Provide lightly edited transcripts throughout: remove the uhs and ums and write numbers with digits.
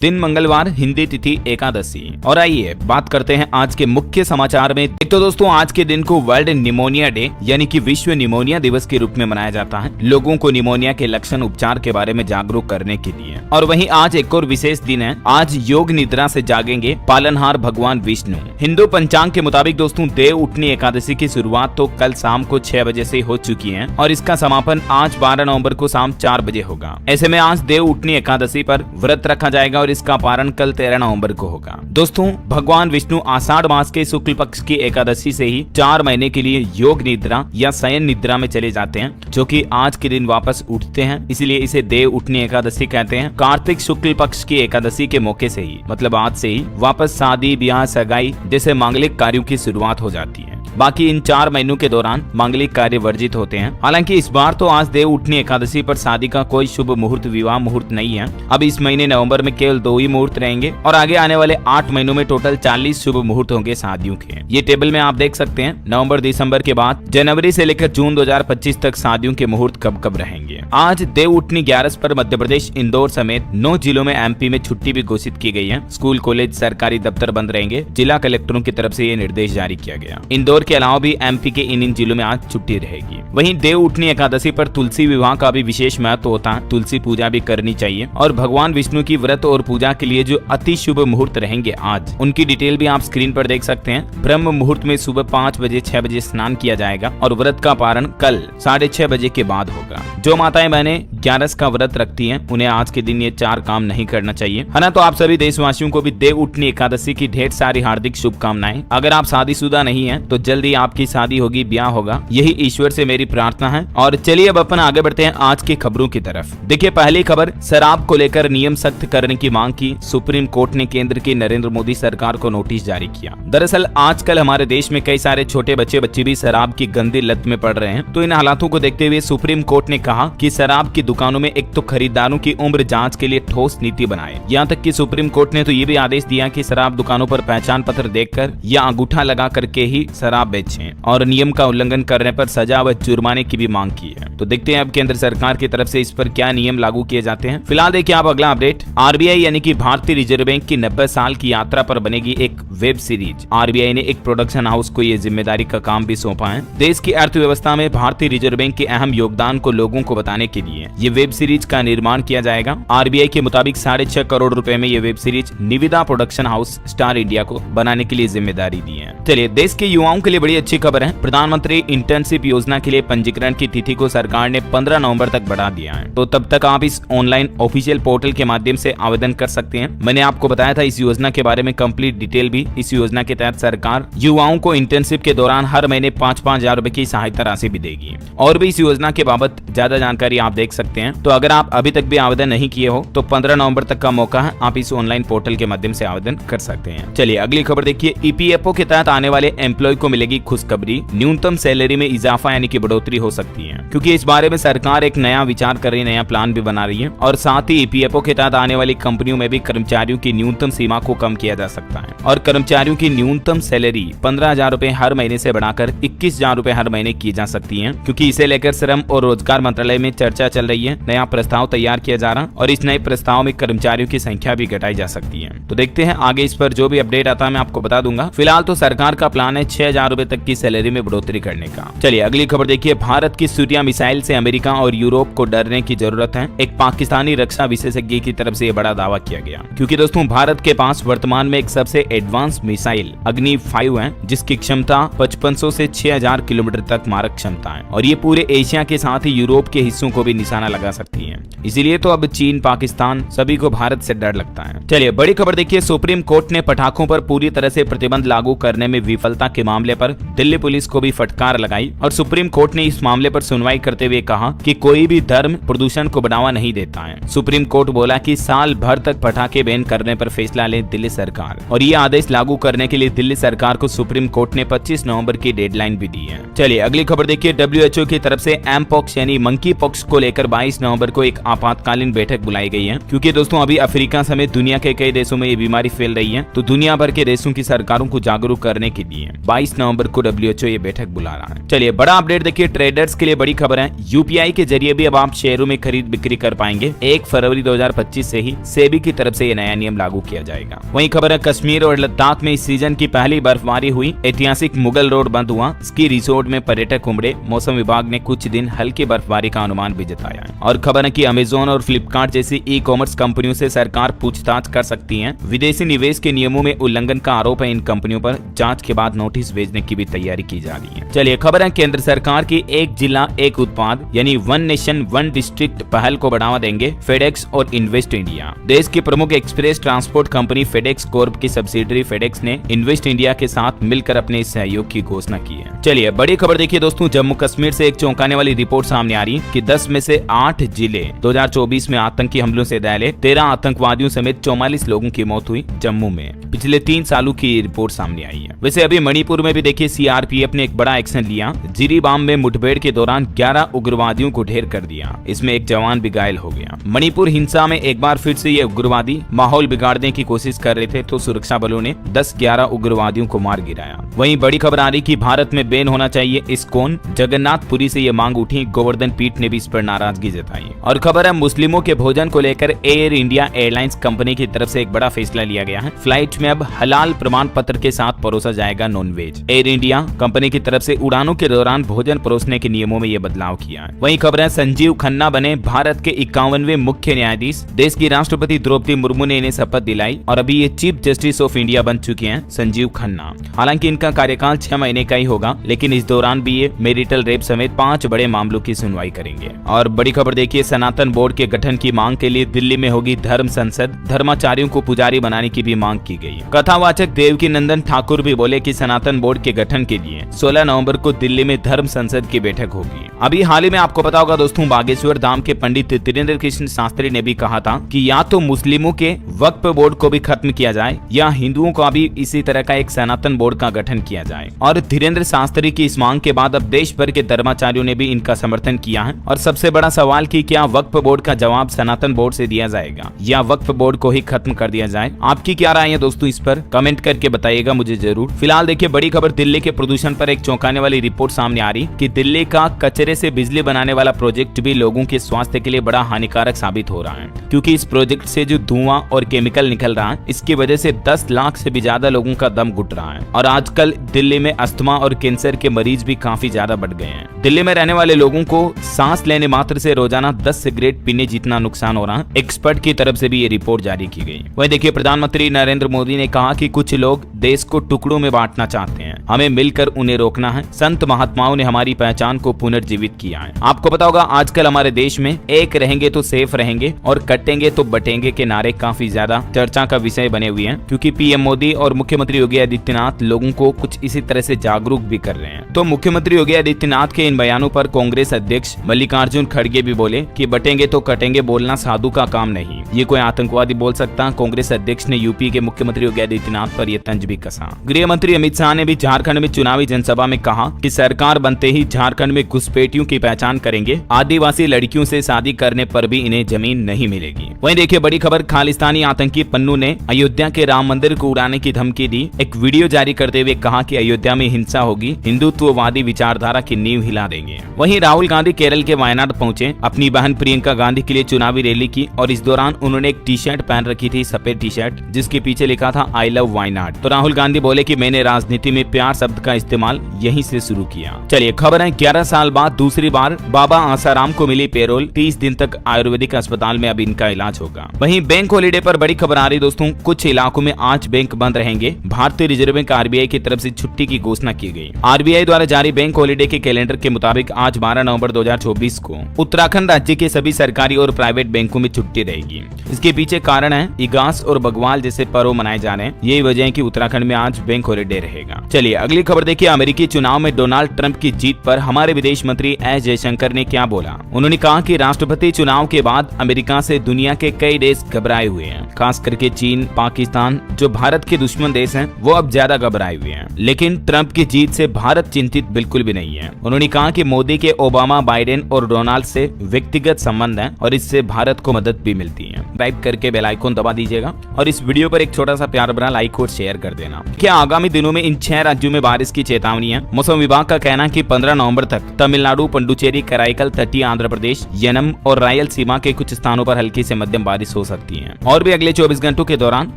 दिन मंगलवार, हिंदी तिथि एकादशी। और आइए बात करते हैं आज के मुख्य समाचार में। एक तो दोस्तों आज के दिन को वर्ल्ड निमोनिया डे यानी कि विश्व निमोनिया दिवस के रूप में मनाया जाता है, लोगों को निमोनिया के लक्षण उपचार के बारे में जागरूक करने के लिए। और वहीं आज एक और विशेष दिन है, आज योग निद्रा से जागेंगे पालनहार भगवान विष्णु। हिंदू पंचांग के मुताबिक दोस्तों देव उठनी एकादशी की शुरुआत तो कल शाम को 6 बजे से हो चुकी है और इसका समापन आज 12 नवंबर को शाम 4 बजे होगा। ऐसे में आज देव उठनी एकादशी पर व्रत रखा जाएगा और इसका पारण कल 13 नवंबर को होगा। दोस्तों भगवान विष्णु आषाढ़ मास के शुक्ल पक्ष की एकादशी से ही 4 महीने के लिए योग निद्रा या शयन निद्रा में चले जाते हैं, जो कि आज के दिन वापस उठते हैं, इसलिए इसे देव उठनी एकादशी कहते हैं। कार्तिक शुक्ल पक्ष की एकादशी के मौके से ही मतलब आज से ही वापस शादी ब्याह सगाई जैसे मांगलिक कार्यों की शुरुआत हो जाती है। बाकी इन 4 महीनों के दौरान मांगलिक कार्य वर्जित होते हैं। हालांकि इस बार तो आज देव उठनी एकादशी पर शादी का कोई शुभ मुहूर्त विवाह मुहूर्त नहीं है। अब इस महीने नवंबर में केवल 2 ही मुहूर्त रहेंगे और आगे आने वाले 8 महीनों में टोटल 40 शुभ मुहूर्त होंगे शादियों के। ये टेबल में आप देख सकते हैं नवंबर दिसंबर के बाद जनवरी से लेकर जून 2025 तक शादियों के मुहूर्त कब कब रहेंगे। आज देव उठनी 11 पर मध्य प्रदेश इंदौर समेत 9 जिलों में एमपी में छुट्टी भी घोषित की गई है। स्कूल कॉलेज सरकारी दफ्तर बंद रहेंगे। जिला कलेक्टरों की तरफ से ये निर्देश जारी किया गया। इंदौर के अलावा भी एमपी के इन जिलों में आज छुट्टी रहेगी। वहीं देव उठनी एकादशी पर तुलसी विवाह का भी विशेष महत्व होता है। तुलसी पूजा भी करनी चाहिए और भगवान विष्णु की व्रत और पूजा के लिए जो अति शुभ मुहूर्त रहेंगे आज, उनकी डिटेल भी आप स्क्रीन पर देख सकते हैं। ब्रह्म मुहूर्त में सुबह 5 बजे 6 बजे स्नान किया जाएगा और व्रत का पारण कल 6:30 बजे के बाद होगा। जो माताएं बहनें 11 का व्रत रखती हैं, उन्हें आज के दिन ये 4 काम नहीं करना चाहिए, है ना। तो आप सभी देशवासियों को भी देव उठनी एकादशी की ढेर सारी हार्दिक शुभकामनाएं। अगर आप शादीशुदा नहीं है तो जल्दी आपकी शादी होगी, ब्याह होगा, यही ईश्वर से मेरी प्रार्थना है। और चलिए अब अपन आगे बढ़ते हैं आज की खबरों की तरफ। देखिए पहली खबर, शराब को लेकर नियम सख्त करने की मांग की। सुप्रीम कोर्ट ने केंद्र की नरेंद्र मोदी सरकार को नोटिस जारी किया। दरअसल आजकल हमारे देश में कई सारे छोटे बच्चे भी शराब की गंदी लत में पड़ रहे हैं। तो इन हालातों को देखते हुए सुप्रीम कोर्ट ने कहा कि शराब की दुकानों में एक तो खरीदारों की उम्र जांच के लिए ठोस नीति बनाए। यहाँ तक कि सुप्रीम कोर्ट ने तो ये भी आदेश दिया कि शराब दुकानों पर पहचान पत्र देखकर या अंगूठा लगा करके ही शराब बेचें और नियम का उल्लंघन करने पर सजा व जुर्माने की भी मांग की है। तो देखते हैं अब केंद्र सरकार की तरफ से इस पर क्या नियम लागू किए जाते हैं। फिलहाल देखिए आप अगला अपडेट, आरबीआई यानी कि भारतीय रिजर्व बैंक की 90 साल की यात्रा पर बनेगी एक वेब सीरीज। आरबीआई ने एक प्रोडक्शन हाउस को ये जिम्मेदारी का काम भी सौंपा है। देश की अर्थव्यवस्था में भारतीय रिजर्व बैंक के अहम योगदान को लोगों को बताने के लिए ये वेब सीरीज का निर्माण किया जाएगा। आरबीआई के मुताबिक 6.5 करोड़ रुपए में ये वेब सीरीज निविदा प्रोडक्शन हाउस स्टार इंडिया को बनाने के लिए जिम्मेदारी दी है। चलिए देश के युवाओं के लिए बड़ी अच्छी खबर है। प्रधानमंत्री इंटर्नशिप योजना के लिए पंजीकरण की तिथि को सरकार ने 15 नवंबर तक बढ़ा दिया है। तो तब तक आप इस ऑनलाइन ऑफिशियल पोर्टल के माध्यम से आवेदन कर सकते हैं। मैंने आपको बताया था इस योजना के बारे में कंप्लीट डिटेल भी। इस योजना के तहत सरकार युवाओं को इंटर्नशिप के दौरान हर महीने 5-5 हजार रुपए की सहायता राशि भी देगी। और भी इस योजना के बाबत ज्यादा जानकारी आप देख सकते हैं। तो अगर आप अभी तक भी आवेदन नहीं किए हो तो 15 नवंबर तक का मौका है, आप इस ऑनलाइन पोर्टल के माध्यम से आवेदन कर सकते हैं। चलिए अगली खबर देखिए, ईपीएफओ के तहत आने वाले एम्प्लॉय को मिलेगी खुशखबरी। न्यूनतम सैलरी में इजाफा यानी कि बढ़ोतरी हो सकती है, क्योंकि इस बारे में सरकार एक नया विचार कर रही है, नया प्लान भी बना रही है। और साथ ही ईपीएफओ के तहत आने वाली कंपनियों में भी कर्मचारियों की न्यूनतम सीमा को कम किया जा सकता है और कर्मचारियों की न्यूनतम सैलरी 15,000 रुपए हर महीने से बढ़ाकर 21,000 रुपए हर महीने की जा सकती है। क्योंकि इसे लेकर श्रम और रोजगार मंत्रालय में चर्चा चल रही है, नया प्रस्ताव तैयार किया जा रहा और इस नए प्रस्ताव में कर्मचारियों की संख्या भी घटाई जा सकती है। तो देखते हैं आगे इस पर जो भी अपडेट आता है मैं आपको बता दूंगा। फिलहाल तो सरकार का प्लान है 6,000 रुपए तक की सैलरी में बढ़ोतरी करने का। चलिए अगली खबर देखिए, भारत की सूर्या मिसाइल से अमेरिका और यूरोप को डरने की जरूरत है। एक पाकिस्तानी रक्षा विशेषज्ञ की तरफ से ये बड़ा दावा किया गया, क्योंकि दोस्तों भारत के पास वर्तमान में एक सबसे एडवांस मिसाइल अग्नि 5 है, जिसकी क्षमता 5500 से 6000 किलोमीटर तक मारक क्षमता है और ये पूरे एशिया के साथ ही यूरोप के हिस्सों को भी निशाना लगा सकती है। इसीलिए तो अब चीन, पाकिस्तान सभी को भारत से डर लगता है। चलिए बड़ी खबर देखिए, सुप्रीम कोर्ट ने पटाखों पर पूरी तरह से प्रतिबंध लागू करने में विफलता के मामले पर दिल्ली पुलिस को भी फटकार लगाई और सुप्रीम कोर्ट ने इस मामले पर सुनवाई करते हुए कहा कि कोई भी धर्म प्रदूषण को बढ़ावा नहीं देता है। सुप्रीम कोर्ट बोला कि साल भर तक पटाखे बैन करने पर फैसला ले दिल्ली सरकार, और ये आदेश लागू करने के लिए दिल्ली सरकार को सुप्रीम कोर्ट ने 25 नवंबर की डेडलाइन भी दी है। चलिए अगली खबर देखिए, डब्ल्यूएचओ की तरफ से एमपॉक्स यानी मंकी पॉक्स को लेकर 22 नवंबर को एक आपातकालीन बैठक बुलाई गई है, क्योंकि दोस्तों अभी अफ्रीका समेत दुनिया के कई देशों में ये बीमारी फैल रही है। तो दुनिया भर के देशों की सरकारों को जागरूक करने के लिए 22 नवंबर को डब्ल्यूएचओ ये बैठक बुला रहा है। चलिए बड़ा अपडेट देखिए, ट्रेडर्स के लिए बड़ी खबर है। यूपीआई के जरिए भी अब आप शेयरों में खरीद बिक्री कर पाएंगे। 1 फरवरी 2025 से ही सेबी की तरफ से ये नया नियम लागू किया जाएगा। वहीं खबर है कश्मीर और लद्दाख में इस सीजन की पहली बर्फबारी हुई। ऐतिहासिक मुगल रोड बंद हुआ। स्की रिसोर्ट में पर्यटक उमड़े। मौसम विभाग ने कुछ दिन हल्की बर्फबारी का अनुमान भी जताया है। और खबर है कि अमेजोन और फ्लिपकार्ट जैसी ई कॉमर्स कंपनियों से सरकार पूछताछ कर सकती है। विदेशी निवेश के नियमों में उल्लंघन का आरोप है। इन कंपनियों पर जांच के बाद नोटिस भेजने की भी तैयारी की जा रही है। चलिए खबर है केंद्र सरकार की एक जिला एक उत्पाद यानी वन नेशन वन डिस्ट्रिक्ट पहल को बढ़ावा देंगे फेडेक्स और इन्वेस्ट इंडिया। देश की प्रमुख express transport company FedEx Corp की सब्सिडरी फेडेक्स ने इन्वेस्ट इंडिया के साथ मिलकर अपने सहयोग की घोषणा की है। चलिए बड़ी खबर देखिए दोस्तों, जम्मू कश्मीर से एक चौंकाने वाली रिपोर्ट सामने आ रही है कि 10 में से 8 जिले 2024 में आतंकी हमलों से दहले। 13 आतंकवादियों समेत 44 लोगों की मौत हुई जम्मू में। पिछले 3 सालों की रिपोर्ट सामने आई है। वैसे अभी मणिपुर में भी देखिए सीआरपीएफ ने एक बड़ा एक्शन लिया। जिरीबाम में मुठभेड़ के दौरान 11 उग्रवादियों को ढेर कर दिया। इसमें एक जवान भी घायल हो गया। मणिपुर हिंसा में एक बार फिर से ये उग्रवादी माहौल बिगाड़ने की कोशिश कर रहे थे तो सुरक्षा बलों ने 10-11 उग्रवादियों को मार गिराया। वहीं बड़ी खबर आ रही कि भारत में बैन होना चाहिए इस्कॉन। जगन्नाथपुरी से ये मांग उठी। गोवर्धन पीठ ने भी इस पर नाराजगी जताई। और खबर है मुस्लिमों के भोजन को लेकर एयर इंडिया एयरलाइंस कंपनी की तरफ से एक बड़ा फैसला लिया गया है। फ्लाइट में अब हलाल प्रमाण पत्र के साथ परोसा जाएगा नॉनवेज। एयर इंडिया कंपनी की तरफ से उड़ानों के दौरान भोजन परोसने के नियमों में ये बदलाव किया है। वहीं खबर है संजीव खन्ना बने भारत के 51वें मुख्य न्यायाधीश। देश की राष्ट्रपति द्रौपदी मुर्मू ने इन्हें शपथ दिलाई और अभी ये चीफ जस्टिस ऑफ इंडिया बन चुके हैं संजीव खन्ना। हालांकि इनका कार्यकाल 6 महीने का ही होगा, लेकिन इस दौरान भी ये मैरिटल रेप समेत 5 बड़े मामलों की सुनवाई करेंगे। और बड़ी खबर देखिए सनातन बोर्ड के गठन की मांग के लिए दिल्ली में होगी धर्म संसद। धर्माचार्यों को पुजारी बनाने की भी मांग की गई। कथावाचक देवकी नंदन ठाकुर भी बोले कि सनातन बोर्ड के गठन के लिए 16 नवंबर को दिल्ली में धर्म संसद की बैठक होगी। अभी हाल ही में आपको पता होगा दोस्तों, बागेश्वर धाम के पंडित धीरेन्द्र कृष्ण शास्त्री ने भी कहा था कि या तो मुस्लिमों के वक्फ बोर्ड को भी खत्म किया जाए या हिंदुओं का भी इसी तरह का एक सनातन बोर्ड का गठन किया जाए। और धीरेन्द्र शास्त्री की इस मांग के बाद अब देश भर के धर्माचार्यों ने भी इनका समर्थन किया है। और सबसे बड़ा सवाल कि क्या वक्फ बोर्ड का जवाब सनातन बोर्ड से दिया जाएगा या वक्फ बोर्ड को ही खत्म कर दिया जाए? आपकी क्या राय है दोस्तों, इस पर कमेंट करके बताइएगा मुझे जरूर। फिलहाल देखिए बड़ी खबर दिल्ली के प्रदूषण पर एक चौंकाने वाली रिपोर्ट सामने आ रही कि दिल्ली का कचरे से बिजली बनाने वाला प्रोजेक्ट भी लोगों के स्वास्थ्य के लिए बड़ा हानिकारक साबित हो रहा है, क्योंकि इस प्रोजेक्ट से जो धुआं और केमिकल निकल रहा है इसकी वजह से 10 लाख से भी ज्यादा लोगों का दम घुट रहा है। और आजकल दिल्ली में अस्थमा और कैंसर के मरीज भी काफी ज्यादा बढ़ गए हैं। दिल्ली में रहने वाले लोगों को सांस लेने मात्र से रोजाना 10 सिगरेट पीने जितना नुकसान हो रहा है। एक्सपर्ट की तरफ से भी ये रिपोर्ट जारी की गई। वहीं देखिए प्रधानमंत्री नरेंद्र मोदी ने कहा कि कुछ लोग देश को टुकड़ों में बांटना चाहते हैं, हमें मिलकर उन्हें रोकना है। संत महात्माओं ने हमारी पहचान को पुनर्जीवित किया है। आपको पता होगा आजकल हमारे देश में एक रहेंगे तो सेफ रहेंगे और कटेंगे तो बटेंगे के नारे काफी ज्यादा चर्चा का विषय बने हुए हैं, क्योंकि पीएम मोदी और मुख्यमंत्री योगी आदित्यनाथ लोगों को कुछ इसी तरह से जागरूक भी कर रहे हैं। तो मुख्यमंत्री योगी आदित्यनाथ के इन बयानों पर कांग्रेस अध्यक्ष मल्लिकार्जुन खड़गे भी बोले कि बटेंगे तो कटेंगे बोलना साधु का काम नहीं, ये कोई आतंकवादी बोल सकता। कांग्रेस अध्यक्ष ने यूपी के मुख्यमंत्री योगी आदित्यनाथ पर यह तंज भी कसा। गृह मंत्री अमित शाह ने भी झारखंड में चुनावी जनसभा में कहा कि सरकार बनते ही झारखंड में घुसपैठियों की पहचान करेंगे। आदिवासी लड़कियों से शादी करने पर भी इन्हें जमीन नहीं मिलेगी। वहीं देखिए बड़ी खबर, खालिस्तानी आतंकी पन्नू ने अयोध्या के राम मंदिर को उड़ाने की धमकी दी। एक वीडियो जारी करते हुए कहा कि अयोध्या में हिंसा होगी, हिंदुत्ववादी विचारधारा की नींव हिला देंगे। वहीं राहुल गांधी केरल के वायनाड पहुंचे, अपनी बहन प्रियंका गांधी के लिए चुनावी रैली की और इस दौरान उन्होंने एक टी शर्ट पहन रखी थी, सफेद टी शर्ट, जिसके पीछे लिखा था आई लव वायनाड। तो राहुल गांधी बोले कि मैंने राजनीति में प्यार शब्द का इस्तेमाल यहीं से शुरू किया। चलिए खबर है 11 साल बाद दूसरी बार बाबा आसाराम को मिली पैरोल। 30 दिन तक आयुर्वेदिक अस्पताल में अब इनका इलाज होगा। वहीं बैंक हॉलीडे पर बड़ी खबर आ रही दोस्तों, कुछ इलाकों में आज बैंक बंद रहेंगे। भारतीय रिजर्व बैंक आरबीआई की तरफ से छुट्टी की घोषणा की गई। आरबीआई द्वारा जारी बैंक हॉलीडे के कैलेंडर के मुताबिक आज 12 नवंबर 2024 को उत्तराखंड राज्य के सभी सरकारी और प्राइवेट बैंकों में छुट्टी रहेगी। इसके पीछे कारण है इगास और बग्वाल जैसे पर्व मनाए जा रहे हैं। यही वजह है कि उत्तराखंड में आज बैंक हॉलीडे रहेगा। चलिए अगली खबर देखिए, अमेरिकी चुनाव में डोनाल्ड ट्रंप की जीत पर हमारे विदेश मंत्री एस जयशंकर ने क्या बोला। उन्होंने कहा कि राष्ट्रपति चुनाव के बाद अमेरिका से दुनिया के कई देश घबराए हुए हैं, खास करके चीन, पाकिस्तान जो भारत के दुश्मन देश हैं, वो अब ज्यादा घबराए हुए हैं। लेकिन ट्रंप की जीत से भारत चिंतित बिल्कुल भी नहीं है। उन्होंने कहा कि मोदी के ओबामा, बाइडेन और डोनाल्ड से व्यक्तिगत संबंध है और इससे भारत को मदद भी मिलती है। सब्सक्राइब करके बेल आइकन दबा दीजिएगा और इस वीडियो पर एक छोटा सा प्यार भरा लाइक और शेयर कर देना। क्या आगामी दिनों में इन 6 राज्यों राज्यों में बारिश की चेतावनी है। मौसम विभाग का कहना है कि 15 नवंबर तक तमिलनाडु, पुडुचेरी, कराईकल, तटीय आंध्र प्रदेश, यनम और रायलसीमा के कुछ स्थानों पर हल्की से मध्यम बारिश हो सकती है। और भी अगले 24 घंटों के दौरान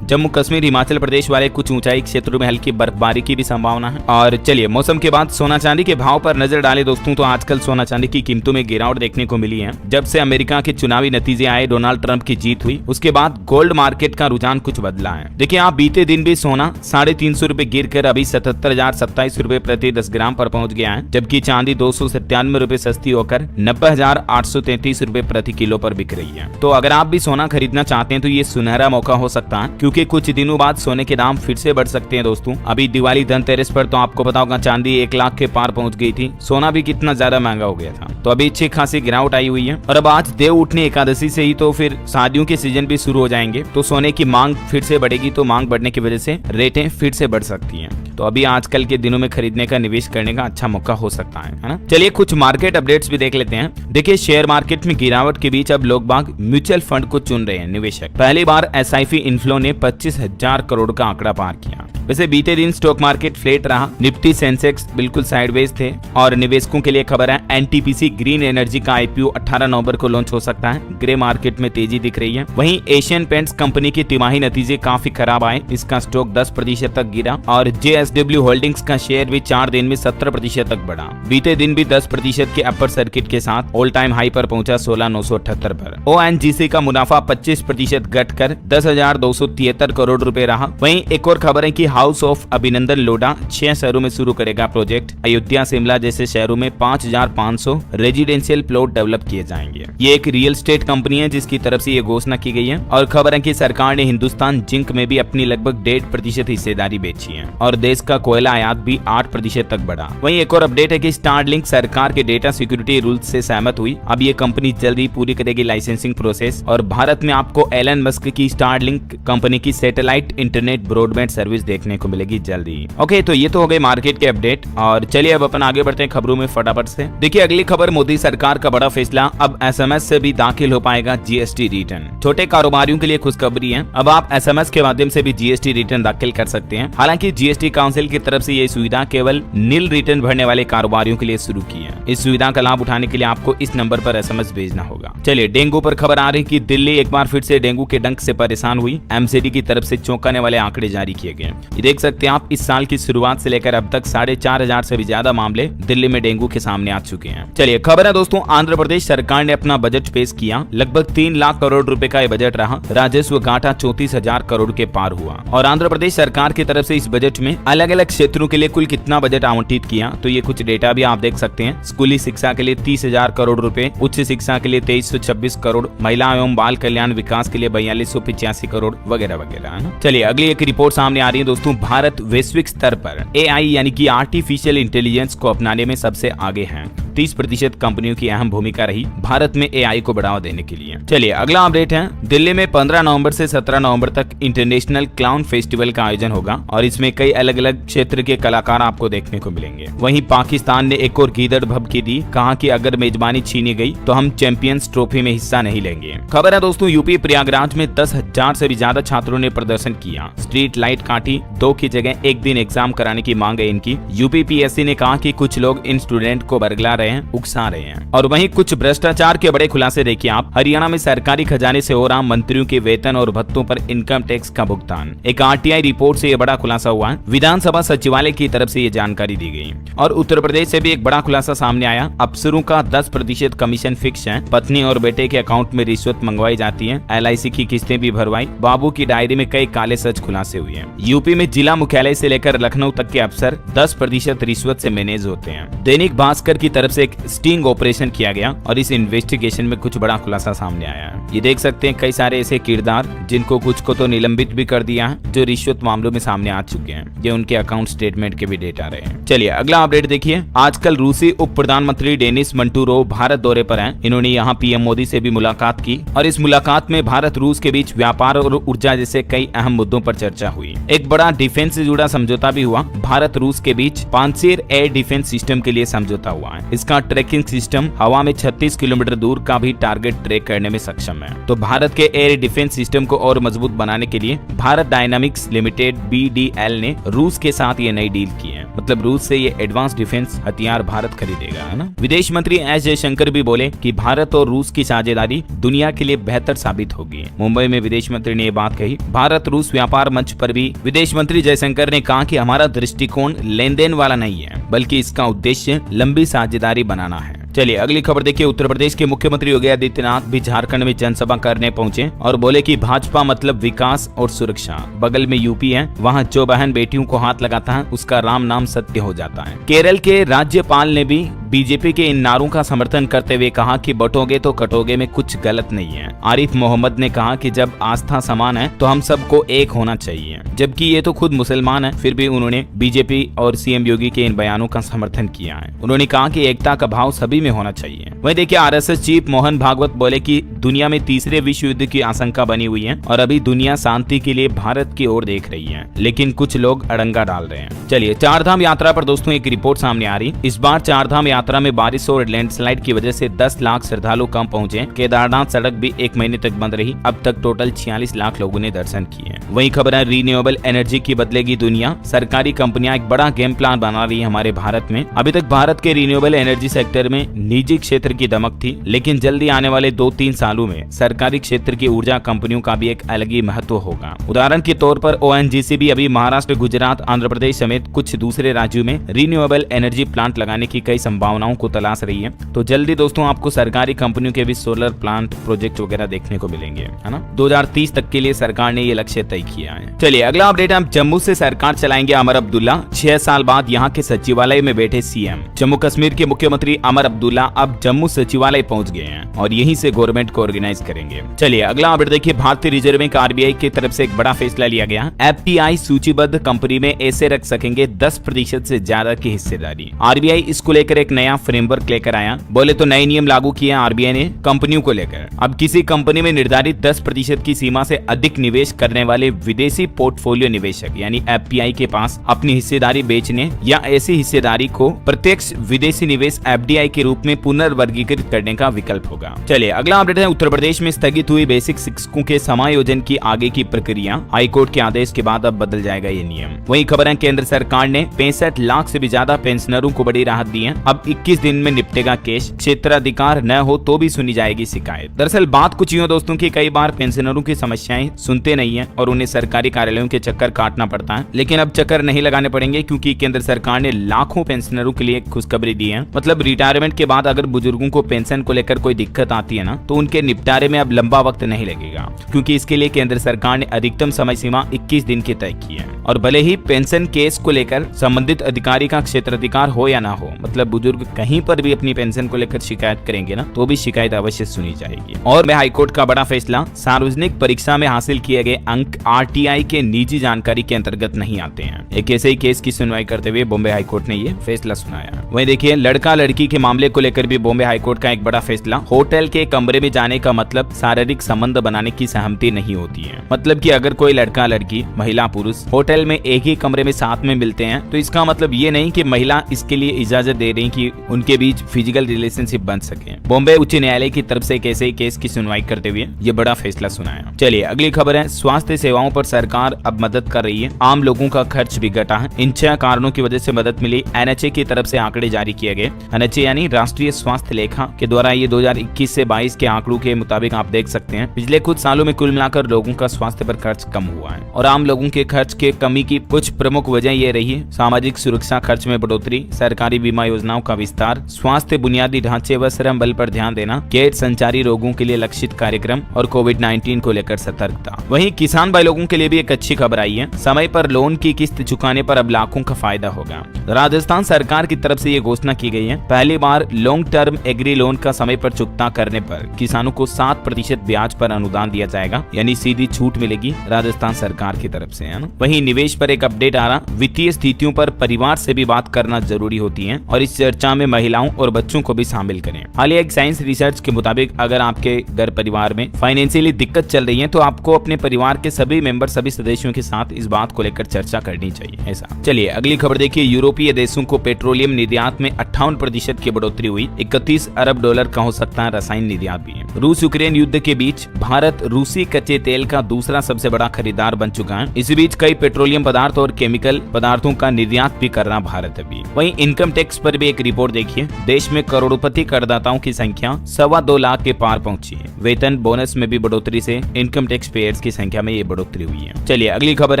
जम्मू कश्मीर, हिमाचल प्रदेश वाले कुछ ऊंचाई क्षेत्रों में हल्की बर्फबारी की भी संभावना है। और चलिए मौसम के बाद सोना चांदी के भाव पर नजर डालें दोस्तों, तो आजकल सोना चांदी की कीमतों में गिरावट देखने को मिली है। जब से अमेरिका के चुनावी नतीजे आए, डोनाल्ड ट्रंप की जीत हुई, उसके बाद गोल्ड मार्केट का रुझान कुछ बदला है। देखिए आप बीते दिन भी सोना 350 रुपए गिर कर अभी 77,027 रुपए प्रति 10 ग्राम पर पहुंच गया है, जबकि चांदी 297 रुपए सस्ती होकर 90,833 रुपए प्रति किलो पर बिक रही है। तो अगर आप भी सोना खरीदना चाहते हैं तो ये सुनहरा मौका हो सकता है, क्योंकि कुछ दिनों बाद सोने के दाम फिर से बढ़ सकते हैं दोस्तों। अभी दिवाली धनतेरस पर तो आपको पता होगा चांदी 1 लाख के पार पहुंच गई थी, सोना भी कितना ज्यादा महंगा हो गया था। तो अभी अच्छी खासी गिरावट आई हुई है। और अब आज देव उठनी एकादशी से ही तो फिर शादियों के सीजन भी शुरू हो जाएंगे, तो सोने की मांग फिर से बढ़ेगी, तो मांग बढ़ने की वजह से रेटें फिर से बढ़ सकती हैं। तो अभी आजकल के दिनों में खरीदने का, निवेश करने का अच्छा मौका हो सकता है ना। चलिए कुछ मार्केट अपडेट्स भी देख लेते हैं। देखिए शेयर मार्केट में गिरावट के बीच अब लोग बाग म्यूचुअल फंड को चुन रहे हैं निवेशक। पहली बार SIP इन्फ्लो ने 25,000 करोड़ का आंकड़ा पार किया। वैसे बीते दिन स्टॉक मार्केट फ्लैट रहा, निफ्टी सेंसेक्स बिल्कुल साइडवेज थे। और निवेशकों के लिए खबर है NTPC ग्रीन एनर्जी का IPO 18 नवंबर को लॉन्च हो सकता है। ग्रे मार्केट में तेजी दिख रही है। वहीं एशियन पेंट्स कंपनी के तिमाही नतीजे काफी खराब आए, इसका स्टॉक 10% तक गिरा। और JSW होल्डिंग्स का शेयर भी 4 दिन में 17% तक बढ़ा। बीते दिन भी 10% के अपर सर्किट के साथ ऑल टाइम हाई पर पहुंचा 16,978 पर। ONGC का मुनाफा 25% घटकर 10,273 करोड़ रुपए रहा। वहीं एक और खबर है कि हाउस ऑफ अभिनंदन लोढ़ा 6 शहरों में शुरू करेगा प्रोजेक्ट। अयोध्या, शिमला जैसे शहरों में 5,500 रेजिडेंशियल प्लॉट डेवलप किए जाएंगे। ये एक रियल एस्टेट कंपनी है जिसकी तरफ से ये घोषणा की गई है। और खबर है कि सरकार ने हिंदुस्तान जिंक में भी अपनी लगभग 1.5% हिस्सेदारी बेची है। और देश का कोयला आयात भी 8% तक बढ़ा। वहीं एक और अपडेट है कि स्टारलिंक सरकार के डेटा सिक्योरिटी रूल्स से सहमत हुई। अब ये कंपनी जल्द ही पूरी करेगी लाइसेंसिंग प्रोसेस। और भारत में आपको एलन मस्क की स्टारलिंक कंपनी की सैटेलाइट इंटरनेट ब्रॉडबैंड सर्विस देखने को मिलेगी जल्दी। ओके, तो ये तो हो गए मार्केट के अपडेट। और चलिए अब अपन आगे बढ़ते हैं खबरों में फटाफट से। देखिए अगली खबर, मोदी सरकार का बड़ा फैसला, अब SMS से भी दाखिल हो पाएगा GST रिटर्न। छोटे कारोबारियों के लिए खुशखबरी है, अब आप SMS के माध्यम से भी GST रिटर्न दाखिल कर सकते हैं। हालांकि GST काउंसिल की तरफ से ये सुविधा केवल नील रिटर्न भरने वाले कारोबारियों के लिए शुरू की है। इस सुविधा का लाभ उठाने के लिए आपको इस नंबर पर SMS भेजना होगा। चलिए डेंगू पर खबर आ रही कि दिल्ली एक बार फिर से डेंगू के डंक से परेशान हुई। MCD की तरफ से चौंकाने वाले आंकड़े जारी किए गए। ये देख सकते हैं आप, इस साल की शुरुआत से लेकर अब तक 4,500 से भी ज्यादा मामले दिल्ली में डेंगू के सामने आ चुके हैं। चलिए खबर है दोस्तों, आंध्र प्रदेश सरकार ने अपना बजट पेश किया। लगभग 3 लाख करोड़ रुपए का ये बजट रहा। राजस्व घाटा 34,000 करोड़ के पार हुआ। और आंध्र प्रदेश सरकार की तरफ से इस बजट में अलग अलग क्षेत्रों के लिए कुल कितना बजट आवंटित किया, तो ये कुछ डेटा भी आप देख सकते हैं। स्कूली शिक्षा के लिए 30,000 करोड़ रुपए, उच्च शिक्षा के लिए 2326 करोड़, महिला एवं बाल कल्याण विकास के लिए 4285 करोड़ वगैरह वगैरह। चलिए अगली एक रिपोर्ट सामने आ रही है दोस्तों, भारत वैश्विक स्तर पर AI यानी कि आर्टिफिशियल इंटेलिजेंस को अपनाने में सबसे आगे है। 30% कंपनियों की अहम भूमिका रही भारत में AI को बढ़ावा देने के लिए। चलिए अगला अपडेट है, दिल्ली में 15 नवंबर से 17 नवंबर तक इंटरनेशनल क्लाउन फेस्टिवल का आयोजन होगा। और इसमें कई अलग अलग क्षेत्र के कलाकार आपको देखने को मिलेंगे। वहीं पाकिस्तान ने एक और गीदड़ भभकी दी, कहा कि अगर मेजबानी छीनी गई तो हम चैंपियंस ट्रॉफी में हिस्सा नहीं लेंगे। खबर है दोस्तों, यूपी प्रयागराज में 10,000 से भी ज्यादा छात्रों ने प्रदर्शन किया। स्ट्रीट लाइट काटी, 2 की जगह एक दिन एग्जाम कराने की मांग है इनकी। UPPSC ने कहा कि कुछ लोग इन स्टूडेंट को बरगला रहे हैं, उकसा रहे हैं। और वहीं कुछ भ्रष्टाचार के बड़े खुलासे देखिए आप, हरियाणा में सरकारी खजाने से हो रहा मंत्रियों के वेतन और भत्तों पर इनकम टैक्स का भुगतान। एक RTI रिपोर्ट से यह बड़ा खुलासा हुआ है। विधानसभा सचिवालय की तरफ से ये जानकारी दी गई। और उत्तर प्रदेश से भी एक बड़ा खुलासा सामने आया, अफसरों का 10% कमीशन फिक्स है। पत्नी और बेटे के अकाउंट में रिश्वत मंगवाई जाती है। LIC की किस्तें भी भरवाई। बाबू की डायरी में कई काले सच खुलासे हुए हैं। यूपी में जिला मुख्यालय से लेकर लखनऊ तक के अफसर 10% रिश्वत से मैनेज होते हैं। दैनिक भास्कर की तरफ से एक स्टिंग ऑपरेशन किया गया और इस इन्वेस्टिगेशन में कुछ बड़ा खुलासा सामने आया है। ये देख सकते हैं कई सारे ऐसे किरदार जिनको कुछ को तो निलंबित भी कर दिया है, जो रिश्वत मामलों में सामने आ चुके हैं। ये उनके अकाउंट स्टेटमेंट के भी डेटा रहे हैं। चलिए अगला अपडेट देखिए, आजकल रूसी उप प्रधानमंत्री डेनिस मंटूरोव भारत दौरे पर हैं। इन्होंने यहाँ PM मोदी से भी मुलाकात की और इस मुलाकात में भारत रूस के बीच व्यापार और ऊर्जा जैसे कई अहम मुद्दों पर चर्चा हुई। एक बड़ा डिफेंस से जुड़ा समझौता भी हुआ। भारत रूस के बीच पांचेर एयर डिफेंस सिस्टम के लिए समझौता हुआ है। इस इसका ट्रैकिंग सिस्टम हवा में 36 किलोमीटर दूर का भी टारगेट ट्रैक करने में सक्षम है। तो भारत के एयर डिफेंस सिस्टम को और मजबूत बनाने के लिए भारत डायनामिक्स लिमिटेड BDL ने रूस के साथ ये नई डील की है। मतलब रूस से ये एडवांस डिफेंस हथियार भारत खरीदेगा, है ना। विदेश मंत्री एस जयशंकर भी बोले कि भारत और रूस की साझेदारी दुनिया के लिए बेहतर साबित होगी। मुंबई में विदेश मंत्री ने ये बात कही। भारत रूस व्यापार मंच पर भी विदेश मंत्री जयशंकर ने कहा कि हमारा दृष्टिकोण लेन देन वाला नहीं है, बल्कि इसका उद्देश्य लंबी साझेदारी बनाना है। चलिए अगली खबर देखिए। उत्तर प्रदेश के मुख्यमंत्री योगी आदित्यनाथ भी झारखंड में जनसभा करने पहुंचे और बोले कि भाजपा मतलब विकास और सुरक्षा। बगल में यूपी है, वहां जो बहन बेटियों को हाथ लगाता है उसका राम नाम सत्य हो जाता है। केरल के राज्यपाल ने भी बीजेपी के इन नारों का समर्थन करते हुए कहा कि बटोगे तो कटोगे में कुछ गलत नहीं है। आरिफ मोहम्मद ने कहा कि जब आस्था समान है तो हम सबको एक होना चाहिए। जबकि ये तो खुद मुसलमान है, फिर भी उन्होंने बीजेपी और सीएम योगी के इन बयानों का समर्थन किया है। उन्होंने कहा कि एकता का भाव सभी में होना चाहिए। वहीं देखिए आरएसएस चीफ मोहन भागवत बोले कि दुनिया में तीसरे विश्व युद्ध की आशंका बनी हुई है और अभी दुनिया शांति के लिए भारत की ओर देख रही है, लेकिन कुछ लोग अड़ंगा डाल रहे हैं। चलिए चारधाम यात्रा पर दोस्तों एक रिपोर्ट सामने आ रही। इस बार चारधाम यात्रा में बारिश और लैंडस्लाइड की वजह से 10 लाख श्रद्धालु कम पहुंचे। केदारनाथ सड़क भी एक महीने तक बंद रही। अब तक टोटल 46 लाख लोगों ने दर्शन किए। वहीं खबर है रिन्यूएबल एनर्जी की बदलेगी दुनिया। सरकारी कंपनियां एक बड़ा गेम प्लान बना रही है हमारे भारत में। अभी तक भारत के रिन्यूएबल एनर्जी सेक्टर में निजी क्षेत्र की दमक थी, लेकिन जल्दी आने वाले 2-3 सालों में सरकारी क्षेत्र की ऊर्जा कंपनियों का भी एक अलग ही महत्व होगा। उदाहरण के तौर पर ONGC भी अभी महाराष्ट्र, गुजरात, आंध्र प्रदेश समेत कुछ दूसरे राज्यों में रिन्यूएबल एनर्जी प्लांट लगाने की कई संभावनाओं को तलाश रही है। तो जल्दी दोस्तों आपको सरकारी कंपनियों के भी सोलर प्लांट प्रोजेक्ट वगैरह देखने को मिलेंगे, है ना। 2030 तक के लिए सरकार ने ये लक्ष्य तय किया है। चलिए अगला अपडेट हम जम्मू से सरकार चलाएंगे अमर अब्दुल्ला। 6 साल बाद यहाँ के सचिवालय में बैठे सीएम। जम्मू कश्मीर के मुख्यमंत्री अमर अब्दुल्ला अब जम्मू सचिवालय पहुंच गए हैं और यहीं से गवर्नमेंट को ऑर्गेनाइज करेंगे। चलिए अगला अपडेट देखिए। भारतीय रिजर्व बैंक RBI की तरफ से एक बड़ा फैसला लिया गया। FPI सूचीबद्ध कंपनी में ऐसे रख सकेंगे 10% से ज्यादा की हिस्सेदारी। RBI इसको लेकर एक नया फ्रेमवर्क लेकर आया। बोले तो नए नियम लागू किए RBI ने कंपनियों को लेकर। अब किसी कंपनी में निर्धारित 10% की सीमा से अधिक निवेश करने वाले विदेशी पोर्टफोलियो निवेशक यानी FPI के पास अपनी हिस्सेदारी बेचने या ऐसी हिस्सेदारी को प्रत्यक्ष विदेशी निवेश FDI के रूप में पुनर्वर्गीकृत करने का विकल्प होगा। चलिए अगला अपडेट है। उत्तर प्रदेश में स्थगित हुई बेसिक शिक्षकों के समायोजन की आगे की प्रक्रिया। हाईकोर्ट के आदेश के बाद अब बदल जाएगा ये नियम। वहीं खबर है केंद्र सरकार ने 65 लाख से भी ज्यादा पेंशनरों को बड़ी राहत दी है। अब 21 दिन में निपटेगा केस। क्षेत्राधिकार न हो तो भी सुनी जाएगी शिकायत। दरअसल बात कुछ यूं दोस्तों की कई बार पेंशनरों की समस्याएं सुनते नहीं है और उन्हें सरकारी कार्यालयों के चक्कर काटना पड़ता है। लेकिन अब चक्कर नहीं लगाने पड़ेंगे क्योंकि केंद्र सरकार ने लाखों पेंशनरों के लिए खुशखबरी दी है। मतलब रिटायरमेंट के बाद अगर बुजुर्गों को पेंशन को लेकर कोई दिक्कत आती है ना, तो उनके निपटारे में अब लंबा वक्त नहीं लगेगा, क्योंकि इसके लिए केंद्र सरकार ने अधिकतम समय सीमा 21 दिन की तय की है। और भले ही पेंशन केस को लेकर संबंधित अधिकारी का क्षेत्राधिकार हो या ना हो, मतलब बुजुर्ग कहीं पर भी अपनी पेंशन को लेकर शिकायत करेंगे ना, तो भी शिकायत अवश्य सुनी जाएगी। और में हाईकोर्ट का बड़ा फैसला। सार्वजनिक परीक्षा में हासिल किए गए अंक RTI के निजी जानकारी के अंतर्गत नहीं आते हैं। एक ऐसे ही केस की सुनवाई करते हुए बॉम्बे हाईकोर्ट ने ये फैसला सुनाया। वहीं देखिए लड़का लड़की के मामले को लेकर भी बॉम्बे हाईकोर्ट का एक बड़ा फैसला। होटल के कमरे में जाने का मतलब शारीरिक संबंध बनाने की सहमति नहीं होती है। मतलब कि अगर कोई लड़का लड़की, महिला पुरुष होटल में एक ही कमरे में साथ में मिलते हैं, तो इसका मतलब ये नहीं कि महिला इसके लिए इजाजत दे रही कि उनके बीच फिजिकल रिलेशनशिप बन सके। बॉम्बे उच्च न्यायालय की तरफ से एक ऐसे ही केस की सुनवाई करते हुए ये बड़ा फैसला सुनाया। चलिए अगली खबर है। स्वास्थ्य सेवाओं पर सरकार अब मदद कर रही है। आम लोगों का खर्च भी घटा है। इन 6 कारणों की वजह से मदद मिली। NHA की तरफ से आंकड़े जारी किए गए। NHA यानी राष्ट्रीय स्वास्थ्य लेखा के द्वारा ये 2021 से 22 के आंकड़ों के मुताबिक आप देख सकते हैं पिछले कुछ सालों में कुल मिलाकर लोगों का स्वास्थ्य पर खर्च कम हुआ है। और आम लोगों के खर्च के कमी की कुछ प्रमुख वजह ये रही है। सामाजिक सुरक्षा खर्च में बढ़ोतरी, सरकारी बीमा योजनाओं का विस्तार, स्वास्थ्य बुनियादी ढांचे व श्रम बल पर ध्यान देना, गैर संचारी रोगों के लिए लक्षित कार्यक्रम और कोविड-19 को लेकर सतर्कता। वहीं किसान भाई लोगों के लिए भी एक अच्छी खबर आई है। समय पर लोन की किस्त चुकाने पर अब लाखों का फायदा होगा। राजस्थान सरकार की तरफ से ये घोषणा की गई है। पहली बार लॉन्ग टर्म एग्री लोन का समय पर चुकता करने पर किसानों को 7% ब्याज पर अनुदान दिया जाएगा, यानी सीधी छूट मिलेगी राजस्थान सरकार की तरफ से, है ना। वहीं निवेश पर एक अपडेट आ रहा। वित्तीय स्थितियों पर परिवार से भी बात करना जरूरी होती है और इस चर्चा में महिलाओं और बच्चों को भी शामिल करें। हालिया एक साइंस रिसर्च के मुताबिक अगर आपके घर परिवार में फाइनेंशियली दिक्कत चल रही है तो आपको अपने परिवार के सभी मेंबर, सभी सदस्यों के साथ इस बात को लेकर चर्चा करनी चाहिए। ऐसा चलिए अगली खबर देखिए। यूरोपीय देशों को पेट्रोलियम निर्यात में 58% की बढ़ोतरी हुई। 31 अरब डॉलर का हो सकता है रसायन निर्यात भी है। रूस यूक्रेन युद्ध के बीच भारत रूसी कच्चे तेल का दूसरा सबसे बड़ा खरीदार बन चुका है। इसी बीच कई पेट्रोलियम पदार्थ और केमिकल पदार्थों का निर्यात भी कर रहा भारत अभी। वहीं इनकम टैक्स पर भी एक रिपोर्ट देखिए। देश में करोड़पति करदाताओं की संख्या 2.25 लाख के पार पहुंची है। वेतन बोनस में भी बढ़ोतरी से इनकम टैक्स पेयर्स की संख्या में ये बढ़ोतरी हुई है। चलिए अगली खबर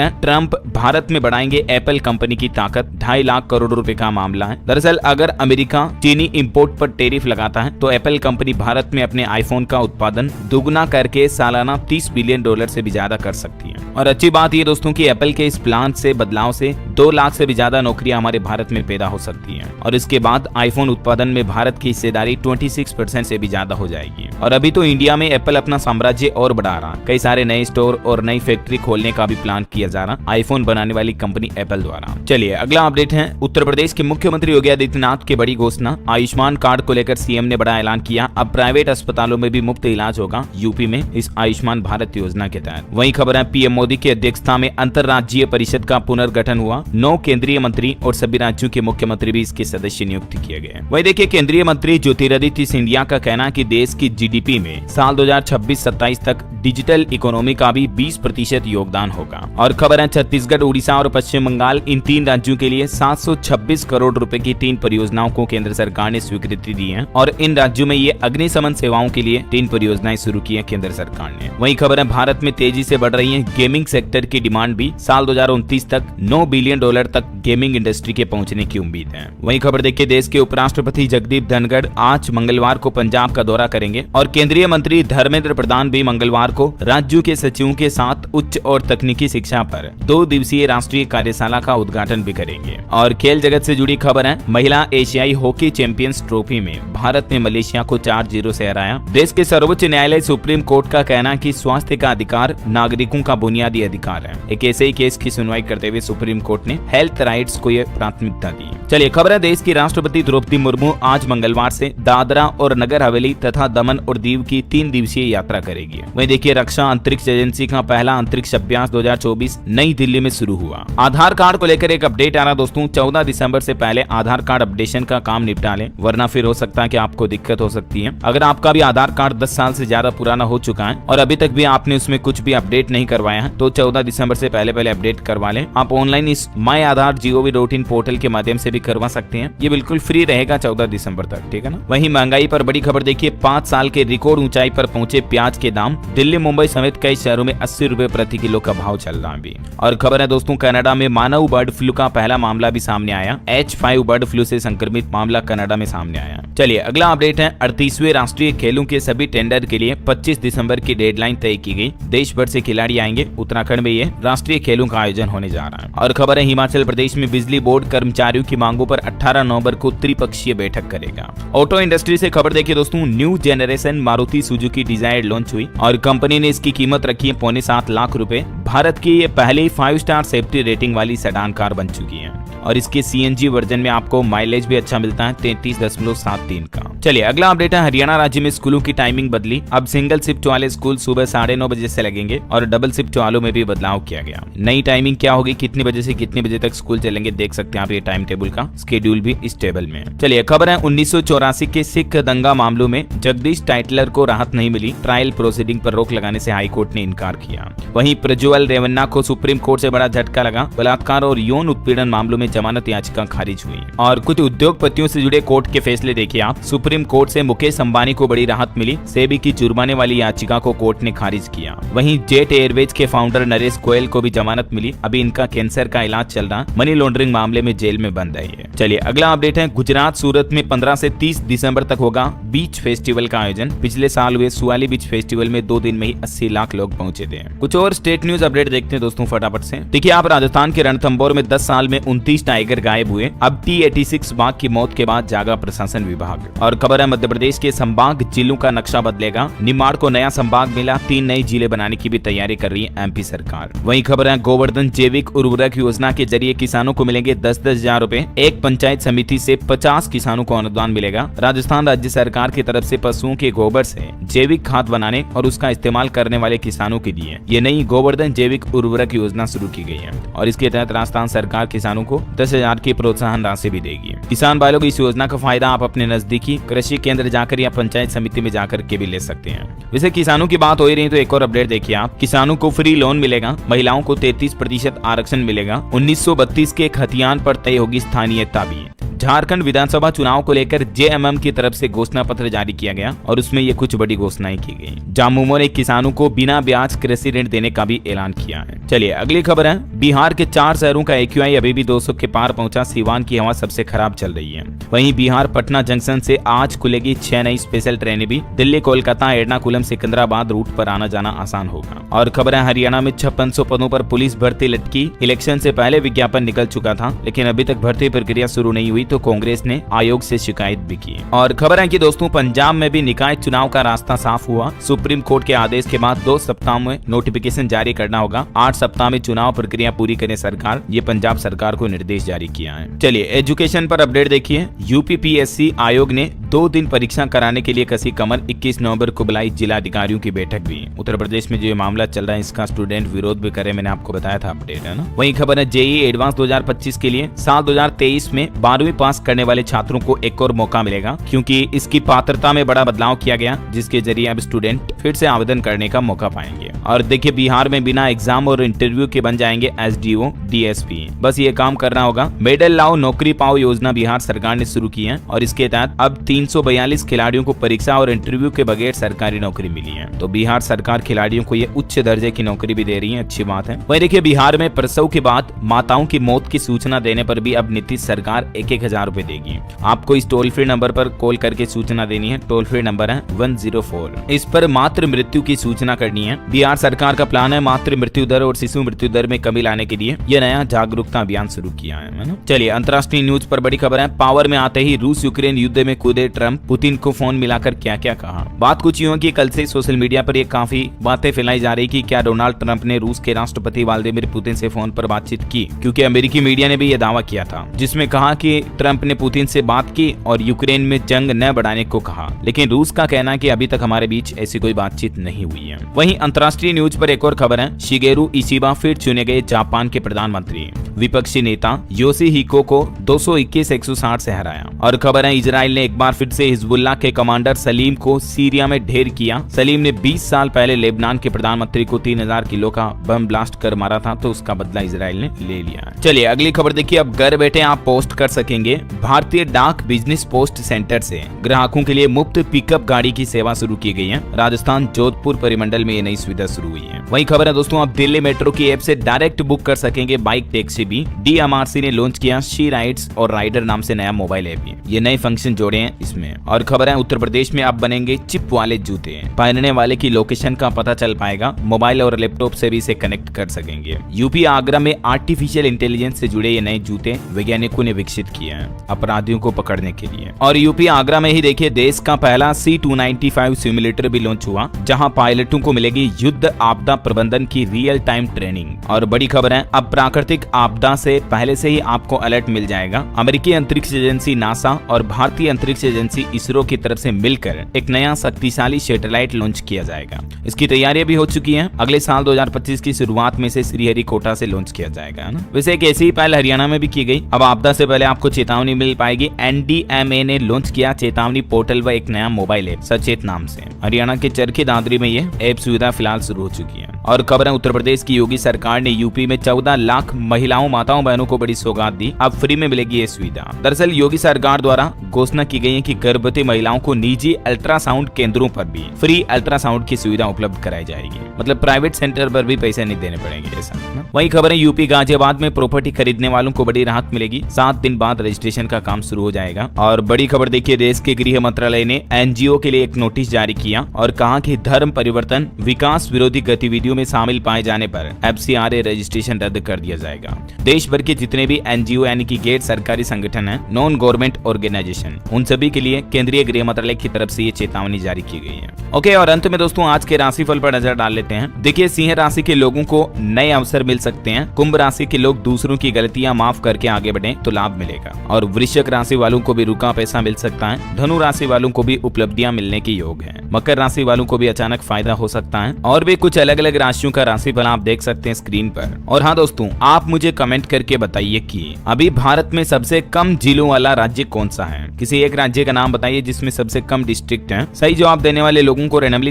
है। ट्रंप भारत में बढ़ाएंगे एप्पल कंपनी की ताकत। 2.5 लाख करोड़ रुपए का मामला है। दरअसल अगर अमेरिका चीनी इंपोर्ट पर टैरिफ लगाता है तो एप्पल कंपनी भारत में अपने आईफोन का उत्पादन दुगना करके सालाना $30 बिलियन से भी ज्यादा कर सकती है। और अच्छी बात ये दोस्तों कि एप्पल के इस प्लान से बदलाव से 2 लाख से भी ज्यादा नौकरियां हमारे भारत में पैदा हो सकती हैं। और इसके बाद आईफोन उत्पादन में भारत की हिस्सेदारी 26% से भी ज्यादा हो जाएगी। और अभी तो इंडिया में एप्पल अपना साम्राज्य और बढ़ा रहा। कई सारे नए स्टोर और नई फैक्ट्री खोलने का भी प्लान किया जा रहा आईफोन बनाने वाली कंपनी एप्पल द्वारा। चलिए अगला अपडेट है। उत्तर प्रदेश के मुख्यमंत्री योगी आदित्यनाथ की बड़ी घोषणा। आयुष्मान कार्ड को लेकर सीएम ने बड़ा ऐलान किया। अब प्राइवेट अस्पतालों में भी मुफ्त इलाज होगा यूपी में इस आयुष्मान भारत योजना के तहत। वहीं खबर है पीएम मोदी की अध्यक्षता में अंतर्राज्यीय परिषद का पुनर्गठन हुआ। 9 केंद्रीय मंत्री और सभी राज्यों के मुख्यमंत्री भी इसके सदस्य नियुक्त किए गए। वहीं देखिए केंद्रीय मंत्री ज्योतिरादित्य सिंधिया का कहना है कि देश की जीडीपी में साल 2026-27 तक डिजिटल इकोनॉमी का भी 20% योगदान होगा। और खबर है छत्तीसगढ़, उड़ीसा और पश्चिम बंगाल इन 3 राज्यों के लिए 726 करोड़ रुपए की 3 परियोजनाओं को केंद्र सरकार ने स्वीकृति दी है। और इन राज्यों में ये अग्निशमन सेवाओं के लिए 3 परियोजनाएं शुरू की है केंद्र सरकार ने। वहीं खबर है भारत में तेजी से बढ़ रही है गेमिंग सेक्टर की डिमांड भी। साल 2029 तक $9 बिलियन तक गेमिंग इंडस्ट्री के पहुंचने की उम्मीद है। वहीं खबर देखिए देश के उपराष्ट्रपति जगदीप धनखड़ आज मंगलवार को पंजाब का दौरा करेंगे और केंद्रीय मंत्री धर्मेंद्र प्रधान भी मंगलवार को राज्यों के सचिवों के साथ उच्च और तकनीकी शिक्षा पर 2 दिवसीय राष्ट्रीय कार्यशाला का उद्घाटन भी करेंगे। और खेल जगत से जुड़ी खबर है। महिला एशियाई हॉकी चैंपियंस ट्रॉफी में भारत ने मलेशिया को 4-0 से हराया। देश के सर्वोच्च न्यायालय सुप्रीम कोर्ट का कहना है कि स्वास्थ्य का अधिकार नागरिकों का बुनियादी अधिकार है। एक ऐसे ही केस की सुनवाई करते हुए सुप्रीम कोर्ट ने हेल्थ राइट्स को यह प्राथमिकता दी। चलिए खबर है देश की राष्ट्रपति द्रौपदी मुर्मू आज मंगलवार से दादरा और नगर हवेली तथा दमन और दीव की 3 दिवसीय यात्रा करेगी। वहीं देखिए रक्षा अंतरिक्ष एजेंसी का पहला अंतरिक्ष अभ्यास 2024 नई दिल्ली में शुरू हुआ। आधार कार्ड को लेकर एक अपडेट आ रहा दोस्तों। 14 दिसंबर से पहले आधार कार्ड अपडेशन का काम निपटा लें, वरना फिर हो सकता है कि आपको दिक्कत हो सकती है। अगर आपका भी आधार कार्ड 10 साल से ज्यादा पुराना हो चुका है और अभी तक भी आपने उसमें कुछ भी अपडेट नहीं करवाया है तो 14 दिसंबर से पहले अपडेट करवा लें। आप ऑनलाइन इस myaadhar.gov.in पोर्टल के माध्यम से भी करवा सकते हैं। ये बिल्कुल फ्री रहेगा 14 दिसंबर तक, ठीक है ना। वहीं महंगाई पर बड़ी खबर देखिए। 5 साल के रिकॉर्ड ऊंचाई पर पहुंचे प्याज के दाम। दिल्ली, मुंबई समेत कई शहरों में 80 रुपए प्रति किलो का भाव चल रहा है अभी। और खबर है दोस्तों कनाडा में मानव बर्ड फ्लू का पहला मामला भी सामने आया। H5 बर्ड फ्लू से संक्रमित मामला कनाडा में सामने आया। चलिए अगला अपडेट है। 38वें राष्ट्रीय खेलों के सभी टेंडर के लिए 25 दिसंबर की डेडलाइन तय की गई। देश भर से खिलाड़ी आएंगे। उत्तराखंड में ये राष्ट्रीय खेलों का आयोजन होने जा रहा है। और खबर है हिमाचल प्रदेश में बिजली बोर्ड कर्मचारियों की मांगों पर 18 नवंबर को त्रिपक्षीय बैठक करेगा। ऑटो इंडस्ट्री से खबर देखिए दोस्तों। New generation Maruti Suzuki Dzire launch हुई और कंपनी ने इसकी कीमत रखी है 7.25 लाख रुपए। भारत की ये पहली 5 स्टार सेफ्टी रेटिंग वाली सेडान कार बन चुकी है और इसके सीएनजी वर्जन में आपको माइलेज भी अच्छा मिलता है 33.73 का। चलिए अगला अपडेट है। हरियाणा राज्य में स्कूलों की टाइमिंग बदली। अब सिंगल शिफ्ट वाले स्कूल सुबह 9:30 बजे से लगेंगे और डबल शिफ्ट वालों में भी बदलाव किया गया। नई टाइमिंग क्या होगी, कितने बजे से कितने बजे तक स्कूल चलेंगे, देख सकते हैं आप ये टाइम टेबल का शेड्यूल भी इस टेबल में। चलिए खबर है 1984 के सिख दंगा मामलों में जगदीश टाइटलर को राहत नहीं मिली। ट्रायल प्रोसीडिंग पर रोक लगाने से हाईकोर्ट ने इनकार किया। वहीं प्रज्वल रेवन्ना को सुप्रीम कोर्ट से बड़ा झटका लगा। बलात्कार और यौन उत्पीड़न मामलों में जमानत याचिका खारिज हुई। और कुछ उद्योगपतियों से जुड़े कोर्ट के फैसले देखिए आप। सुप्रीम कोर्ट से मुकेश अंबानी को बड़ी राहत मिली। सेबी की जुर्माने वाली याचिका को कोर्ट ने खारिज किया। वहीं जेट एयरवेज के फाउंडर नरेश गोयल को भी जमानत मिली। अभी इनका कैंसर का इलाज चल रहा। मनी लॉन्ड्रिंग मामले में जेल में बंद है। चलिए अगला अपडेट है। गुजरात सूरत में 15 से 30 दिसंबर तक होगा बीच फेस्टिवल का आयोजन। पिछले साल हुए सुवाली बीच फेस्टिवल में 2 दिन में ही 80 लाख लोग पहुंचे थे। कुछ और स्टेट न्यूज अपडेट देखते हैं दोस्तों फटाफट से। देखिए आप राजस्थान के रणथंभौर में 10 साल में 29 टाइगर गायब हुए। अब T86 बाघ की मौत के बाद जागा प्रशासन विभाग। और खबर है मध्य प्रदेश के संभाग जिलों का नक्शा बदलेगा। निमाड़ को नया संभाग मिला। 3 नए जिले बनाने की भी तैयारी कर रही है एमपी सरकार। वहीं खबर है गोवर्धन गोवर्धन जैविक उर्वरक योजना के जरिए किसानों को मिलेंगे 10-10 हजार रूपए। एक पंचायत समिति से 50 किसानों को अनुदान मिलेगा। राजस्थान राज्य सरकार की तरफ से पशुओं के गोबर से जैविक खाद बनाने और उसका इस्तेमाल करने वाले किसानों के लिए ये नई गोवर्धन जैविक उर्वरक योजना शुरू की गई है और इसके तहत राजस्थान सरकार किसानों को 10,000 की प्रोत्साहन राशि भी देगी। किसान भाइयों को इस योजना का फायदा आप अपने नजदीकी कृषि केंद्र जाकर या पंचायत समिति में जाकर के भी ले सकते हैं। वैसे किसानों की बात हो ही रही तो एक और अपडेट देखिए आप। किसानों को फ्री लोन मिलेगा, महिलाओं को 33% आरक्षण मिलेगा, 1932 के खतियान पर तय होगी स्थानीयता भी। झारखंड विधानसभा चुनाव को लेकर जेएमएम की तरफ से घोषणा पत्र जारी किया गया और उसमें ये कुछ बड़ी घोषणाएं की गई। झामुमो ने किसानों को बिना ब्याज कृषि ऋण देने का भी ऐलान किया है। चलिए अगली खबर है। बिहार के 4 शहरों का AQI अभी भी 200 के पार पहुंचा। सीवान की हवा सबसे खराब चल रही है। वहीं बिहार पटना जंक्शन से आज खुलेगी 6 नई स्पेशल ट्रेनें भी। दिल्ली कोलकाता एर्नाकुलम सिकंदराबाद रूट पर आना जाना आसान होगा। और खबर है हरियाणा में 5600 पदों पर पुलिस भर्ती लटकी। इलेक्शन से पहले विज्ञापन निकल चुका था लेकिन अभी तक भर्ती प्रक्रिया शुरू नहीं हुई तो कांग्रेस ने आयोग से शिकायत भी की। और खबर है कि दोस्तों पंजाब में भी निकाय चुनाव का रास्ता साफ हुआ। सुप्रीम कोर्ट के आदेश के बाद 2 सप्ताह में नोटिफिकेशन जारी करना होगा। 8 सप्ताह में चुनाव प्रक्रिया पूरी करे सरकार, ये पंजाब सरकार को निर्देश जारी किया है। चलिए एजुकेशन पर अपडेट देखिए। UPPSC आयोग ने 2 दिन परीक्षा कराने के लिए कसी कमर। 21 नवंबर को बुलाई जिला अधिकारियों की बैठक भी। उत्तर प्रदेश में जो मामला चल रहा है इसका स्टूडेंट विरोध भी करे, मैंने आपको बताया था अपडेट है ना। वही खबर है JEE एडवांस 2025 के लिए साल 2023 में 12वीं पास करने वाले छात्रों को एक और मौका मिलेगा क्योंकि इसकी पात्रता में बड़ा बदलाव किया गया जिसके जरिए अब स्टूडेंट फिर से आवेदन करने का मौका पाएंगे। और देखिए बिहार में बिना एग्जाम और इंटरव्यू के बन जाएंगे SDO DSP। बस ये काम करना होगा। मेडल लाओ नौकरी पाओ योजना बिहार सरकार ने शुरू की है और इसके तहत अब 342 खिलाड़ियों को परीक्षा और इंटरव्यू के बगैर सरकारी नौकरी मिली है। तो बिहार सरकार खिलाड़ियों को ये उच्च दर्जे की नौकरी भी दे रही है, अच्छी बात है। वही देखिए बिहार में प्रसव के बाद माताओं की मौत की सूचना देने पर भी अब नीतीश सरकार 1-1 हजार रूपए देगी। आपको इस टोल फ्री नंबर पर कॉल करके सूचना देनी है। टोल फ्री नंबर है 104। इस पर मातृ मृत्यु की सूचना करनी है। बिहार सरकार का प्लान है मातृ मृत्यु दर और शिशु मृत्यु दर में कमी लाने के लिए यह नया जागरूकता अभियान शुरू किया है। चलिए अंतर्राष्ट्रीय न्यूज पर बड़ी खबर है। पावर में आते ही रूस यूक्रेन युद्ध में कूदे ट्रंप। पुतिन को फोन मिलाकर क्या क्या कहा। बात कुछ यूं है कि कल से सोशल मीडिया पर ये काफी बातें फैलाई जा रही कि क्या डोनाल्ड ट्रंप ने रूस के राष्ट्रपति व्लादिमीर पुतिन से फोन पर बातचीत की, क्योंकि अमेरिकी मीडिया ने भी यह दावा किया था जिसमें कहा कि ट्रंप ने पुतिन से बात की और यूक्रेन में जंग न बढ़ाने को कहा। लेकिन रूस का कहना है कि अभी तक हमारे बीच ऐसी कोई बातचीत नहीं हुई है। वहीं अंतर्राष्ट्रीय न्यूज पर एक और खबर है। शिगेरू इशिबा फिर चुने गए जापान के प्रधानमंत्री। विपक्षी नेता योशिहिको को 221-160 से हराया। और खबर है इजराइल ने एक बार फिर से हिजबुल्लाह के कमांडर सलीम को सीरिया में ढेर किया। सलीम ने 20 साल पहले लेबनान के प्रधानमंत्री को 3000 किलो का बम ब्लास्ट कर मारा था तो उसका बदला इजराइल ने ले लिया। चलिए अगली खबर देखिए। अब घर बैठे आप पोस्ट कर सकेंगे। भारतीय डाक बिजनेस पोस्ट सेंटर से ग्राहकों के लिए मुफ्त पिकअप गाड़ी की सेवा शुरू की गई है। राजस्थान जोधपुर परिमंडल में ये नई सुविधा शुरू हुई है। वही खबर है दोस्तों, आप दिल्ली मेट्रो की ऐप से डायरेक्ट बुक कर सकेंगे बाइक टैक्सी भी। DMRC ने लॉन्च किया शी राइड्स और राइडर नाम से नया मोबाइल ऐप भी। ये नए फंक्शन जोड़े हैं इसमें। और खबर है उत्तर प्रदेश में अब बनेंगे चिप वाले जूते। पहनने वाले की लोकेशन का पता चल पाएगा। मोबाइल और लैपटॉप से भी इसे कनेक्ट कर सकेंगे। यूपी आगरा में आर्टिफिशियल इंटेलिजेंस से जुड़े ये नए जूते वैज्ञानिकों ने विकसित किए हैं अपराधियों को पकड़ने के लिए। और यूपी आगरा में ही देखिए देश का पहला C295 सिमुलेटर भी लॉन्च हुआ, जहां पायलटों को मिलेगी युद्ध आपदा प्रबंधन की रियल टाइम ट्रेनिंग। और बड़ी खबर है, अब प्राकृतिक आपदा से पहले से ही आपको अलर्ट मिल जाएगा। अमेरिकी अंतरिक्ष एजेंसी नासा और भारतीय अंतरिक्ष एजेंसी इसरो की तरफ से मिलकर एक नया शक्तिशाली सैटेलाइट लॉन्च किया जाएगा। इसकी तैयारियां भी हो चुकी हैं। अगले साल 2025 की शुरुआत में से श्रीहरिकोटा से लॉन्च किया जाएगा ना। वैसे एक ऐसी ही पहल हरियाणा में भी की गई। अब आपदा से पहले आपको चेतावनी मिल पाएगी। NDMA ने लॉन्च किया चेतावनी पोर्टल व एक नया मोबाइल ऐप सचेत नाम से। हरियाणा के चरखी दादरी में ये ऐप सुविधा फिलहाल शुरू हो चुकी है। और खबर है उत्तर प्रदेश की योगी सरकार ने यूपी में 14 लाख महिलाओं माताओं बहनों को बड़ी सौगात दी। अब फ्री में मिलेगी ये सुविधा। दरअसल योगी सरकार द्वारा घोषणा की गई है कि गर्भवती महिलाओं को निजी अल्ट्रासाउंड केंद्रों पर भी फ्री अल्ट्रासाउंड की सुविधा उपलब्ध कराई जाएगी। मतलब प्राइवेट सेंटर पर भी पैसे नहीं देने पड़ेंगे ऐसा। वही खबर है यूपी गाजियाबाद में प्रॉपर्टी खरीदने वालों को बड़ी राहत मिलेगी। 7 दिन बाद रजिस्ट्रेशन का काम शुरू हो जाएगा। और बड़ी खबर देखिए, देश के गृह मंत्रालय ने NGO के लिए एक नोटिस जारी किया और कहा कि धर्म परिवर्तन, विकास विरोधी गतिविधियों एनजीओ में शामिल पाए जाने पर FCRA रजिस्ट्रेशन रद्द कर दिया जाएगा। देश भर के जितने भी एनजीओ यानी कि गैर सरकारी संगठन है, नॉन गवर्नमेंट ऑर्गेनाइजेशन, उन सभी के लिए केंद्रीय गृह मंत्रालय की तरफ से ये चेतावनी जारी की गई है। ओके, और अंत में दोस्तों आज के राशिफल पर नजर डाल लेते हैं। देखिए, सिंह राशि के लोगों को नए अवसर मिल सकते हैं। कुंभ राशि के लोग दूसरों की गलतियां माफ करके आगे बढ़े तो लाभ मिलेगा। और वृश्चिक राशि वालों को भी रुका पैसा मिल सकता है। धनु राशि वालों को भी उपलब्धियां मिलने के योग है। मकर राशि वालों को भी अचानक फायदा हो सकता है। और भी कुछ अलग अलग राशियों का राशिफल आप देख सकते हैं स्क्रीन पर। और हाँ दोस्तों, आप मुझे कमेंट करके बताइए कि अभी भारत में सबसे कम जिलों वाला राज्य कौन सा है। किसी एक राज्य का नाम बताइए जिसमें सबसे कम डिस्ट्रिक्ट है। सही जवाब देने वाले लोगों को रैंडमली